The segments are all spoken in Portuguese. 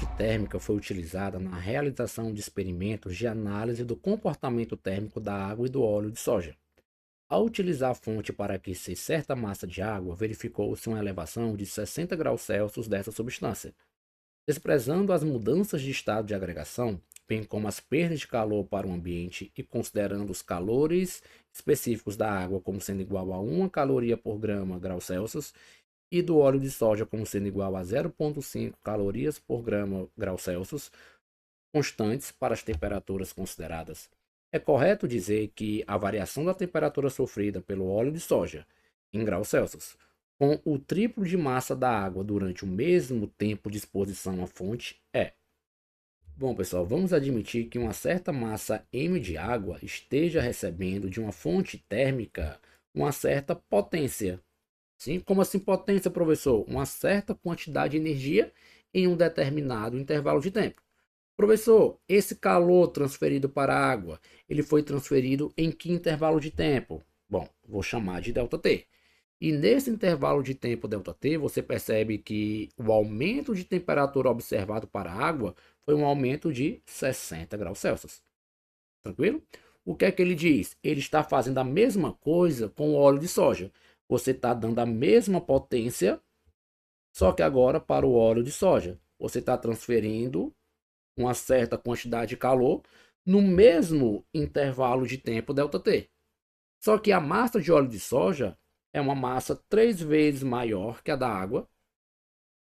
fonte térmica foi utilizada na realização de experimentos de análise do comportamento térmico da água e do óleo de soja. Ao utilizar a fonte para aquecer certa massa de água, verificou-se uma elevação de 60 graus Celsius dessa substância. Desprezando as mudanças de estado de agregação, bem como as perdas de calor para o ambiente e considerando os calores específicos da água como sendo igual a 1 caloria por grau Celsius e do óleo de soja como sendo igual a 0,5 calorias por grau Celsius, constantes para as temperaturas consideradas. É correto dizer que a variação da temperatura sofrida pelo óleo de soja em graus Celsius com o triplo de massa da água durante o mesmo tempo de exposição à fonte é. Bom, pessoal, vamos admitir que uma certa massa m de água esteja recebendo de uma fonte térmica uma certa potência. Sim, como assim potência, professor? Uma certa quantidade de energia em um determinado intervalo de tempo. Professor, esse calor transferido para a água, ele foi transferido em que intervalo de tempo? Bom, vou chamar de ΔT. E nesse intervalo de tempo ΔT, você percebe que o aumento de temperatura observado para a água foi um aumento de 60 graus Celsius. Tranquilo? O que é que ele diz? Ele está fazendo a mesma coisa com o óleo de soja. Você está dando a mesma potência, só que agora para o óleo de soja. Você está transferindo uma certa quantidade de calor no mesmo intervalo de tempo ΔT. Só que a massa de óleo de soja é uma massa 3 vezes maior que a da água.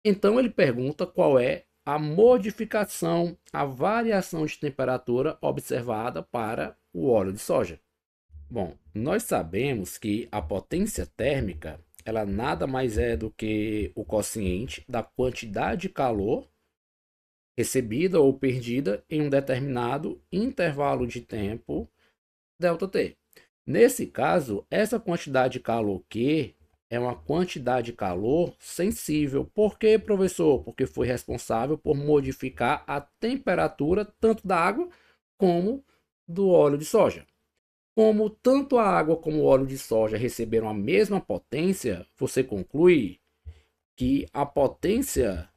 Então ele pergunta qual é a modificação, a variação de temperatura observada para o óleo de soja. Bom, nós sabemos que a potência térmica, ela nada mais é do que o quociente da quantidade de calor recebida ou perdida em um determinado intervalo de tempo ΔT. Nesse caso, essa quantidade de calor Q é uma quantidade de calor sensível. Por quê, professor? Porque foi responsável por modificar a temperatura tanto da água como do óleo de soja. Como tanto a água como o óleo de soja receberam a mesma potência, você conclui que a potência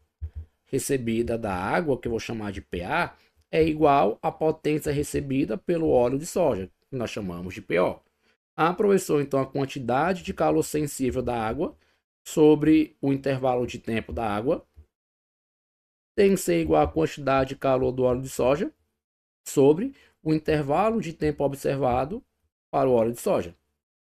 recebida da água, que eu vou chamar de PA, é igual à potência recebida pelo óleo de soja, que nós chamamos de PO. Ah, professor, então a quantidade de calor sensível da água sobre o intervalo de tempo da água tem que ser igual à quantidade de calor do óleo de soja sobre o intervalo de tempo observado para o óleo de soja.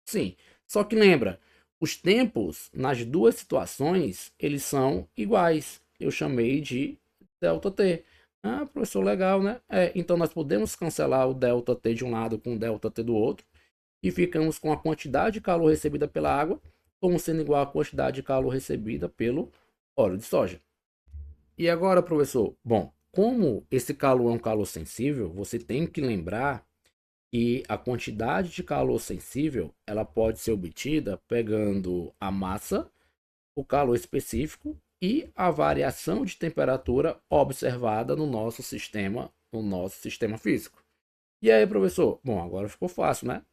Sim, só que lembra, os tempos nas duas situações, eles são iguais. Eu chamei de ΔT. Ah, professor, legal, né? Então nós podemos cancelar o ΔT de um lado com o ΔT do outro e ficamos com a quantidade de calor recebida pela água como sendo igual à quantidade de calor recebida pelo óleo de soja. E agora, professor, bom, como esse calor é um calor sensível, você tem que lembrar que a quantidade de calor sensível ela pode ser obtida pegando a massa, o calor específico e a variação de temperatura observada no nosso sistema físico. E aí, professor? Bom, agora ficou fácil, né?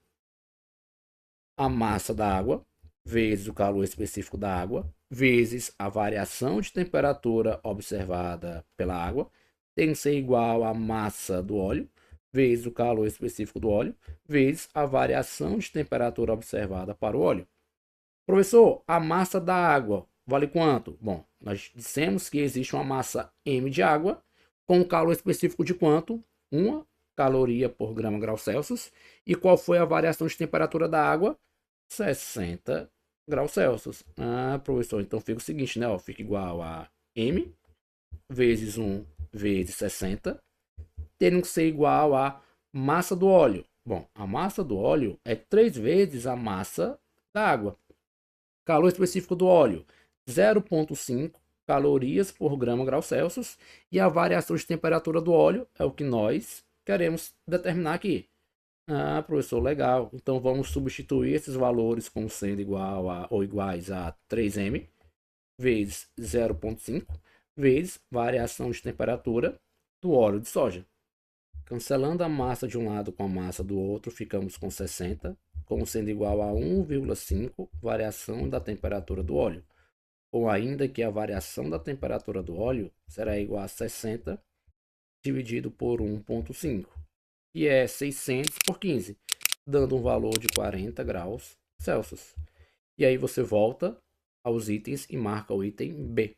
A massa da água vezes o calor específico da água vezes a variação de temperatura observada pela água tem que ser igual à massa do óleo vezes o calor específico do óleo vezes a variação de temperatura observada para o óleo. Professor, a massa da água vale quanto? Bom, nós dissemos que existe uma massa m de água com um calor específico de quanto? 1 caloria por grau Celsius. E qual foi a variação de temperatura da água? 60 graus Celsius. Ah, professor, então fica o seguinte, né? Ó, fica igual a m vezes 1 vezes 60, tendo que ser igual a massa do óleo. Bom, a massa do óleo é 3 vezes a massa da água. Calor específico do óleo, 0,5 calorias por grau Celsius. E a variação de temperatura do óleo é o que nós queremos determinar aqui. Ah, professor, legal. Então vamos substituir esses valores como sendo igual a ou iguais a 3m vezes 0,5 vezes variação de temperatura do óleo de soja. Cancelando a massa de um lado com a massa do outro, ficamos com 60, como sendo igual a 1,5 variação da temperatura do óleo. ou ainda que a variação da temperatura do óleo será igual a 60 dividido por 1,5, que é 600 por 15, dando um valor de 40 graus Celsius. E aí você volta aos itens e marca o item B.